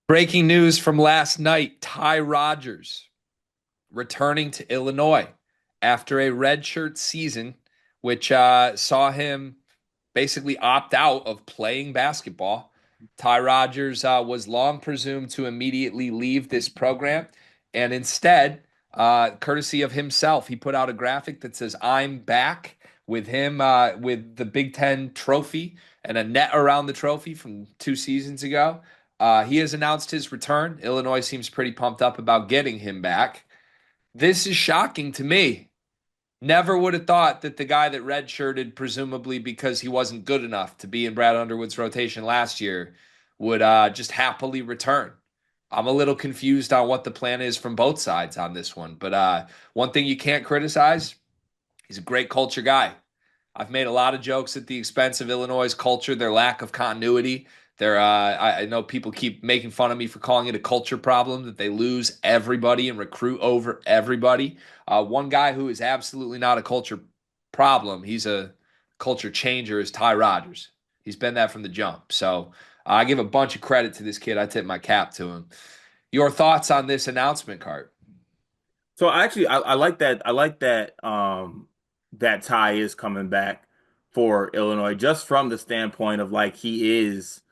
Breaking news from last night, Ty Rodgers returning to Illinois after a redshirt season, which saw him basically opt out of playing basketball. Ty Rodgers was long presumed to immediately leave this program, and instead, courtesy of himself, he put out a graphic that says, "I'm back," with him with the Big Ten trophy and a net around the trophy from 2 seasons ago. He has announced his return. Illinois seems pretty pumped up about getting him back. This is shocking to me. Never would have thought that the guy that redshirted, presumably because he wasn't good enough to be in Brad Underwood's rotation last year, would just happily return. I'm a little confused on what the plan is from both sides on this one. But one thing you can't criticize, he's a great culture guy. I've made a lot of jokes at the expense of Illinois' culture, their lack of continuity. I know people keep making fun of me for calling it a culture problem, that they lose everybody and recruit over everybody. One guy who is absolutely not a culture problem, he's a culture changer, is Ty Rodgers. He's been that from the jump. So I give a bunch of credit to this kid. I tip my cap to him. Your thoughts on this announcement, Cart? So actually, I like that. I like that that Ty is coming back for Illinois, just from the standpoint of like he is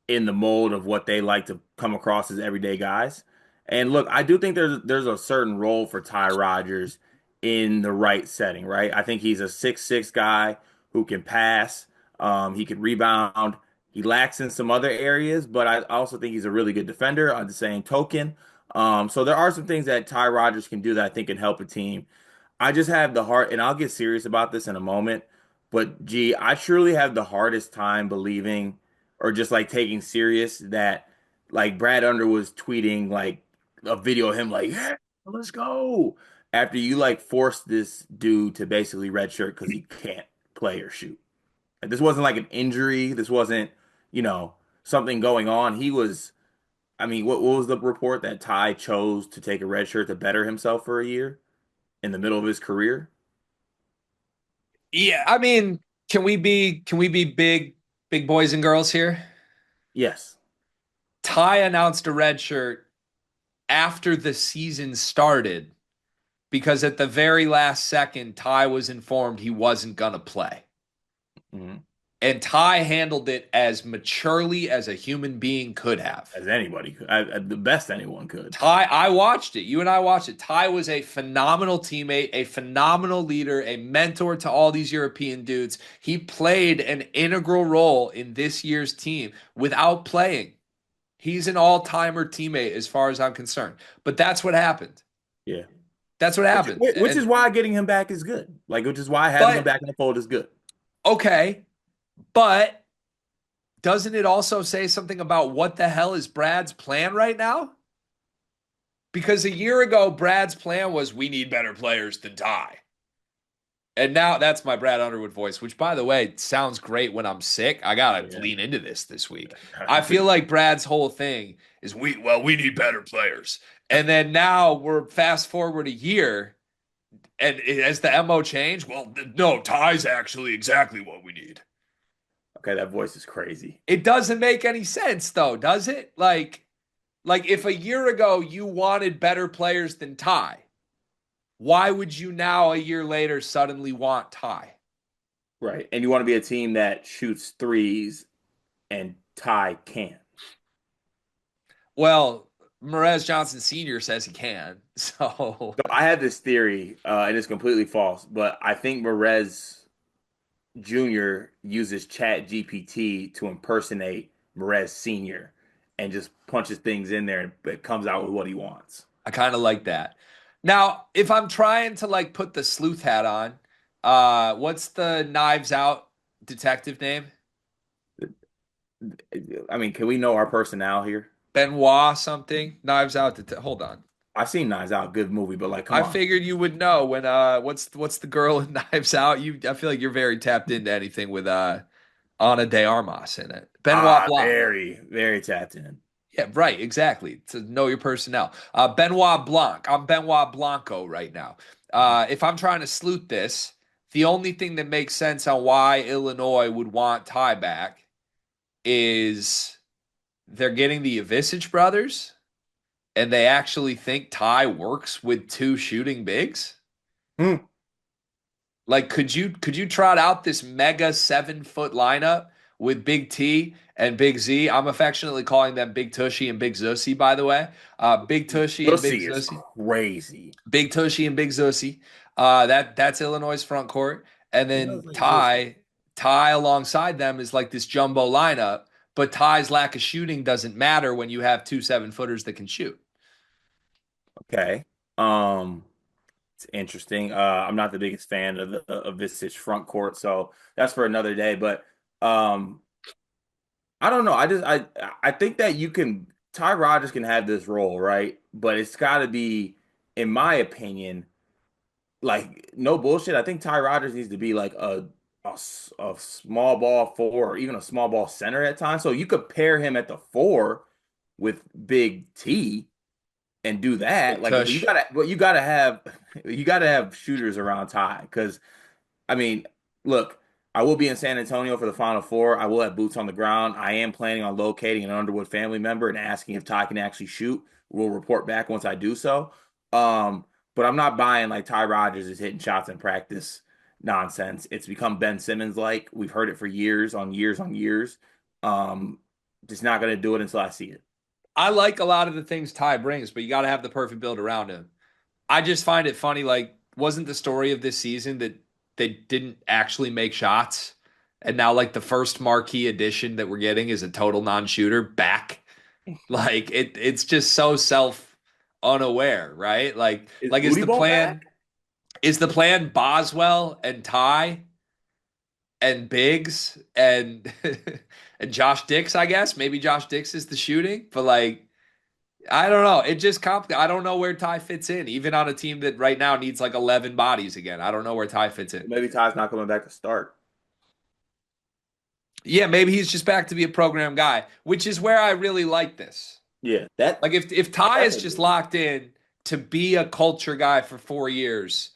in the mold of what they like to come across as everyday guys. And look, I do think there's a certain role for Ty Rodgers in the right setting, right? I think he's a 6'6" guy who can pass, he can rebound. He lacks in some other areas, but I also think he's a really good defender on the same token. So there are some things that Ty Rodgers can do that I think can help a team. I just have the heart, and I'll get serious about this in a moment. But gee, I truly have the hardest time believing or just like taking serious that like Brad Underwood was tweeting like a video of him like, "Hey, let's go," after you like forced this dude to basically redshirt because he can't play or shoot. Like, this wasn't like an injury. This wasn't, you know, something going on. He was, I mean, what was the report that Ty chose to take a red shirt to better himself for a year in the middle of his career? Yeah, I mean, can we be big boys and girls here? Yes. Ty announced a red shirt after the season started because at the very last second, Ty was informed he wasn't going to play. Hmm. And Ty handled it as maturely as a human being could have. As anybody could, the best anyone could. Ty, I watched it. You and I watched it. Ty was a phenomenal teammate, a phenomenal leader, a mentor to all these European dudes. He played an integral role in this year's team without playing. He's an all-timer teammate as far as I'm concerned. But that's what happened. Yeah. That's what Which, happened. which is And why getting him back is good. Like, which is why having him but back in the fold is good. okay, but doesn't it also say something about what the hell is Brad's plan right now? Because a year ago, Brad's plan was we need better players than Ty. And now that's my Brad Underwood voice, which, by the way, sounds great when I'm sick. I gotta Yeah. lean into this week. I feel like Brad's whole thing is we need better players. And then now we're fast forward a year, and has the MO changed? Well, no, Ty's actually exactly what we need. Okay, that voice is crazy. It doesn't make any sense, though, does it? Like if a year ago you wanted better players than Ty, why would you now, a year later, suddenly want Ty? Right. And you want to be a team that shoots threes and Ty can't. Well, Merez Johnson Sr. says he can. So, So I have this theory, and it's completely false, but I think Merez Jr. uses Chat GPT to impersonate Merez Sr. and just punches things in there and it comes out with what he wants. I kind of like that. Now, if I'm trying to like put the sleuth hat on, what's the Knives Out detective name? I mean, can we know our personnel here? Benoit something? Knives Out hold on. I've seen Knives Out, good movie, but like, come I on. figured you would know when what's the girl in Knives Out? I feel like you're very tapped into anything with Ana de Armas in it. Benoit Ah, Blanc. very, very tapped in. Yeah, right, exactly. To know your personnel. Benoit Blanc. I'm Benoit Blanco right now. If I'm trying to sleuth this, the only thing that makes sense on why Illinois would want Ty back is they're getting the Ivisic brothers, and they actually think Ty works with two shooting bigs. Hmm. Like, could you trot out this mega 7 foot lineup with Big T and Big Z? I'm affectionately calling them Big Tushy and Big Zussy, by the way. Big Tushy and Big Pussy is Zussy. crazy. Big Tushy and Big Zussy. That's Illinois' front court. And He does then like Zussy. Ty alongside them is like this jumbo lineup. But Ty's lack of shooting doesn't matter when you have two 7 footers that can shoot. Okay. Um, it's interesting. I'm not the biggest fan of Visage front court, so that's for another day. But um, I don't know. I think that you can Ty Rodgers can have this role, right? But it's got to be, in my opinion, like no bullshit. I think Ty Rodgers needs to be like a small ball four or even a small ball center at times. So you could pair him at the four with Big T and do that. Big Like Tush. you gotta have you gotta have shooters around Ty because I mean, look, I will be in San Antonio for the Final Four. I will have boots on the ground. I am planning on locating an Underwood family member and asking if Ty can actually shoot. We'll report back once I do so. Um, but I'm not buying like Ty Rodgers is hitting shots in practice nonsense. It's become Ben Simmons like. We've heard it for years on years on years. Um, just not gonna do it until I see it. I like a lot of the things Ty brings, but you got to have the perfect build around him. I just find it funny. Like, wasn't the story of this season that they didn't actually make shots? And now, like, the first marquee addition that we're getting is a total non-shooter back. Like, it's just so self unaware, right? Is Like Booty Ball back? is the plan Boswell and Ty and Biggs and and Josh Dix, I guess. Maybe Josh Dix is the shooting, but like I don't know. It just I don't know where Ty fits in, even on a team that right now needs like 11 bodies again. I don't know where Ty fits in. Maybe Ty's not coming back to start. Yeah, maybe he's just back to be a program guy, which is where I really like this. Yeah, Like if Ty that's is a just good. locked in to be a culture guy for 4 years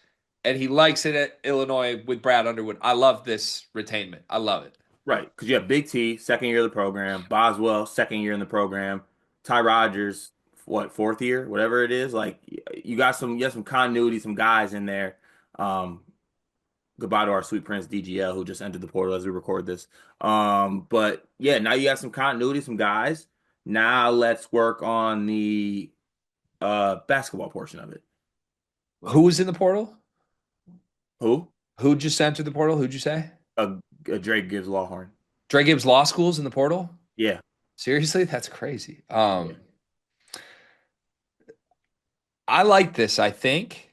and he likes it at Illinois with Brad Underwood, I love this retainment. I love it. Right, because you have Big T, second year of the program, Boswell, second year in the program, Ty Rodgers, what, fourth year, whatever it is. Like you have some continuity, some guys in there. Um, Goodbye to our sweet prince DGL who just entered the portal as we record this. But yeah, now you have some continuity, some guys. Now let's work on the basketball portion of it. Who was in the portal? Who? Who just entered the portal? Who'd you say? A Drake Gibbs-Lawhorn. Dre Gibbs Law School's in the portal? Yeah, Seriously? That's crazy. yeah. I like this, I think.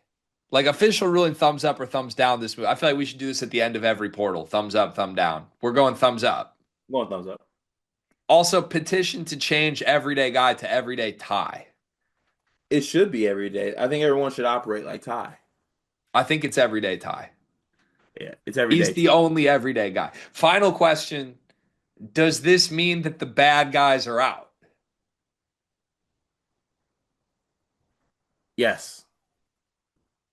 Like official ruling thumbs up or thumbs down this move. I feel like we should do this at the end of every portal. Thumbs up, thumb down. We're going thumbs up. Going thumbs up. Also, petition to change everyday guy to everyday tie. It should be every day. I think everyone should operate like Ty. I think it's everyday tie. Yeah, it's every He's day. the only everyday guy. Final question. Does this mean that the bad guys are out? Yes.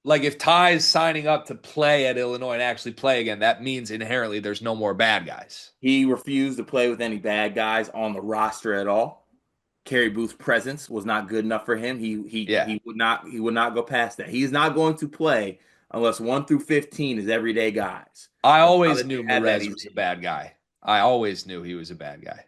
Like if Ty is signing up to play at Illinois and actually play again, that means inherently there's no more bad guys. He refused to play with any bad guys on the roster at all. Kerry Booth's presence was not good enough for him. Yeah. He would not go past that. He's not going to play unless 1 through 15 is everyday guys. I And now always that they knew have that, Merez he's was a in. bad guy. I always knew he was a bad guy.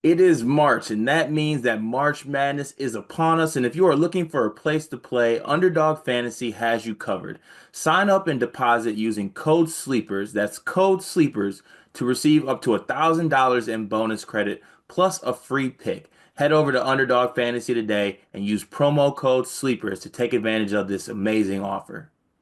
It is March, and that means that March Madness is upon us. And if you are looking for a place to play, Underdog Fantasy has you covered. Sign up and deposit using code SLEEPERS, that's code SLEEPERS, to receive up to $1,000 in bonus credit plus a free pick. Head over to Underdog Fantasy today and use promo code SLEEPERS to take advantage of this amazing offer.